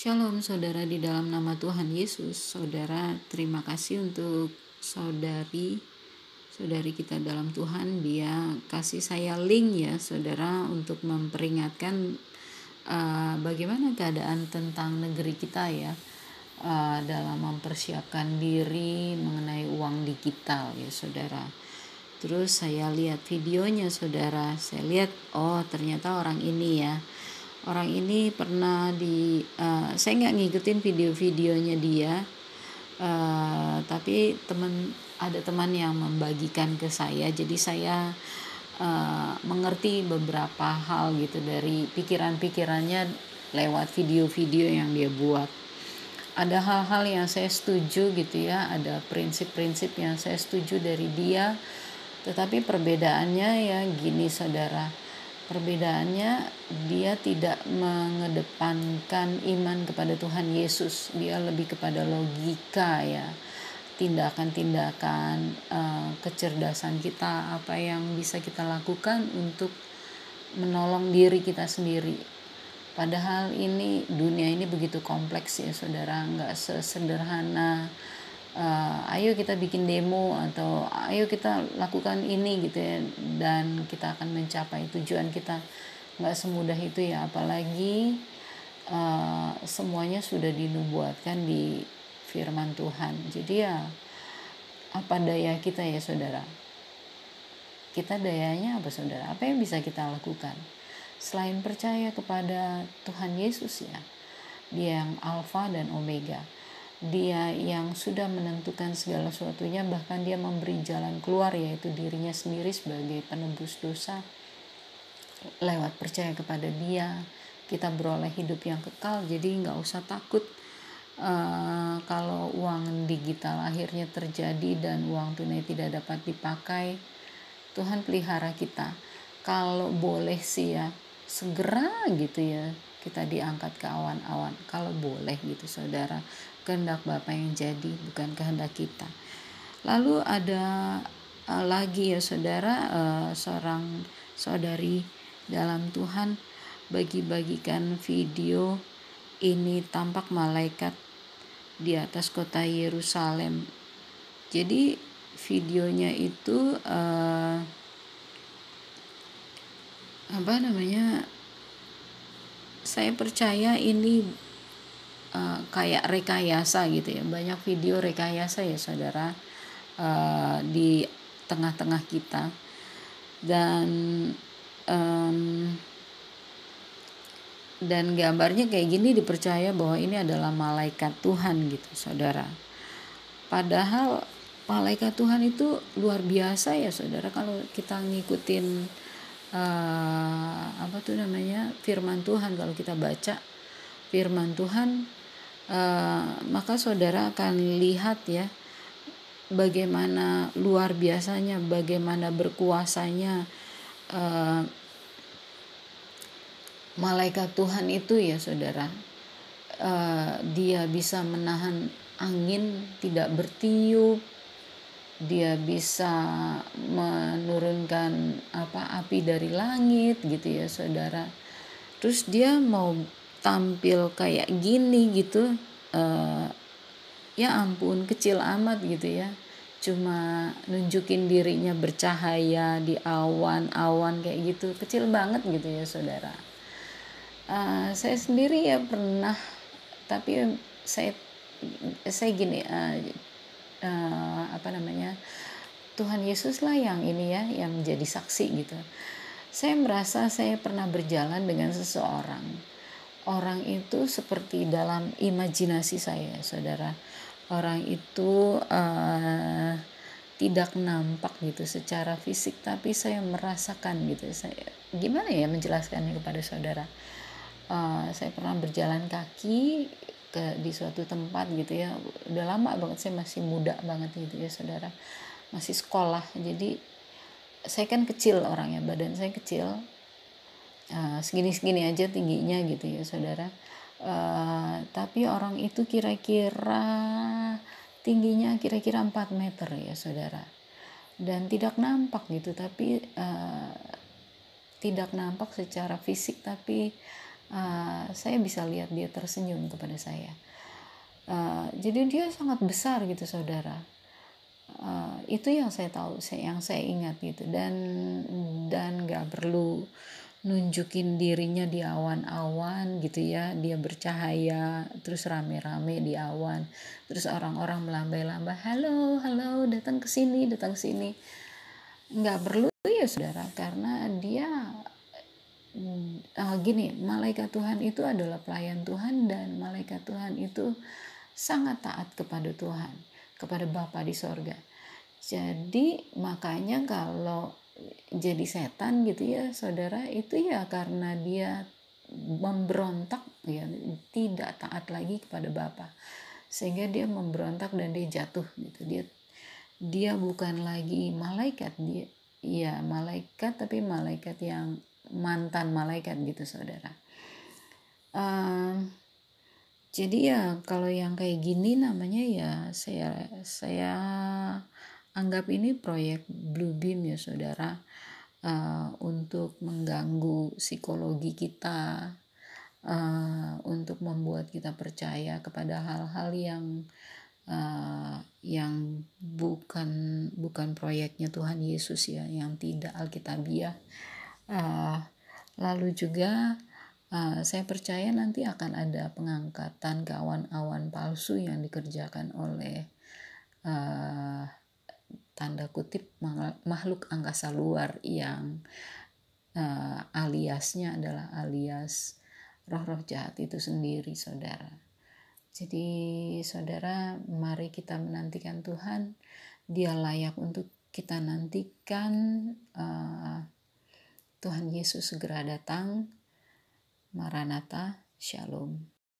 Shalom saudara di dalam nama Tuhan Yesus. Saudara, terima kasih untuk saudari kita dalam Tuhan. Dia kasih saya link ya saudara, untuk memperingatkan bagaimana keadaan tentang negeri kita ya, dalam mempersiapkan diri mengenai uang digital ya saudara. Terus saya lihat videonya saudara, saya lihat ternyata orang ini ya, orang ini pernah saya nggak ngikutin video-videonya dia, tapi ada teman yang membagikan ke saya, jadi saya mengerti beberapa hal gitu dari pikiran-pikirannya lewat video-video yang dia buat. Ada hal-hal yang saya setuju gitu ya, ada prinsip-prinsip yang saya setuju dari dia, tetapi perbedaannya ya gini saudara, perbedaannya dia tidak mengedepankan iman kepada Tuhan Yesus, dia lebih kepada logika ya, tindakan-tindakan, kecerdasan kita, apa yang bisa kita lakukan untuk menolong diri kita sendiri. Padahal dunia ini begitu kompleks ya saudara, nggak sesederhana ayo kita bikin demo atau ayo kita lakukan ini gitu ya, dan kita akan mencapai tujuan kita. Nggak semudah itu ya, apalagi semuanya sudah dinubuatkan di firman Tuhan. Jadi ya apa daya kita ya saudara, kita dayanya apa saudara, apa yang bisa kita lakukan selain percaya kepada Tuhan Yesus ya, dia yang Alfa dan Omega, dia yang sudah menentukan segala sesuatunya, bahkan dia memberi jalan keluar yaitu dirinya sendiri sebagai penebus dosa. Lewat percaya kepada dia kita beroleh hidup yang kekal. Jadi gak usah takut kalau uang digital akhirnya terjadi dan uang tunai tidak dapat dipakai. Tuhan pelihara kita. Kalau boleh sih ya, segera gitu ya kita diangkat ke awan-awan, kalau boleh gitu saudara. Kehendak Bapa yang jadi, bukan kehendak kita. Lalu ada lagi ya saudara, seorang saudari dalam Tuhan bagi-bagikan video. Ini tampak malaikat di atas kota Yerusalem. Jadi videonya itu saya percaya ini kayak rekayasa gitu ya, banyak video rekayasa ya saudara di tengah-tengah kita, dan gambarnya kayak gini, dipercaya bahwa ini adalah malaikat Tuhan gitu saudara. Padahal malaikat Tuhan itu luar biasa ya saudara, kalau kita ngikutin firman Tuhan. Kalau kita baca firman Tuhan, maka saudara akan lihat ya bagaimana luar biasanya, bagaimana berkuasanya malaikat Tuhan itu ya saudara. Dia bisa menahan angin tidak bertiup, dia bisa menurunkan api dari langit gitu ya saudara. Terus dia mau tampil kayak gini gitu, ya ampun, kecil amat gitu ya, cuma nunjukin dirinya bercahaya di awan-awan kayak gitu, kecil banget gitu ya saudara. Saya sendiri ya pernah, tapi saya gini, Tuhan Yesus lah yang ini ya, yang menjadi saksi gitu. Saya merasa saya pernah berjalan dengan seseorang. Orang itu seperti dalam imajinasi saya saudara. Orang itu tidak nampak gitu secara fisik, tapi saya merasakan gitu. Saya gimana ya menjelaskannya kepada saudara. Saya pernah berjalan kaki di suatu tempat gitu ya, udah lama banget, saya masih muda banget gitu ya saudara, masih sekolah. Jadi saya kan kecil orangnya, badan saya kecil, segini-segini aja tingginya gitu ya saudara. Tapi orang itu kira-kira tingginya kira-kira 4 meter ya saudara, dan tidak nampak gitu, tapi tidak nampak secara fisik, tapi saya bisa lihat dia tersenyum kepada saya. Jadi dia sangat besar gitu saudara. Itu yang saya tahu, yang saya ingat gitu. Dan nggak perlu nunjukin dirinya di awan-awan gitu ya, dia bercahaya terus rame-rame di awan, terus orang-orang melambai-lambai, halo halo, datang ke sini, nggak perlu ya saudara, karena dia gini, malaikat Tuhan itu adalah pelayan Tuhan, dan malaikat Tuhan itu sangat taat kepada Tuhan, kepada Bapa di sorga. Jadi makanya kalau jadi setan gitu ya saudara, itu ya karena dia memberontak ya, tidak taat lagi kepada Bapa, sehingga dia memberontak dan dia jatuh gitu. Dia bukan lagi malaikat, dia ya malaikat tapi malaikat yang mantan malaikat gitu saudara. Jadi ya kalau yang kayak gini namanya ya saya anggap ini proyek Bluebeam ya saudara, untuk mengganggu psikologi kita, untuk membuat kita percaya kepada hal-hal yang bukan proyeknya Tuhan Yesus ya, yang tidak alkitabiah. Lalu juga saya percaya nanti akan ada pengangkatan ke awan-awan palsu yang dikerjakan oleh tanda kutip makhluk angkasa luar yang aliasnya adalah alias roh-roh jahat itu sendiri saudara. Jadi saudara, mari kita menantikan Tuhan. Dia layak untuk kita nantikan. Tuhan Yesus segera datang. Maranatha, Shalom.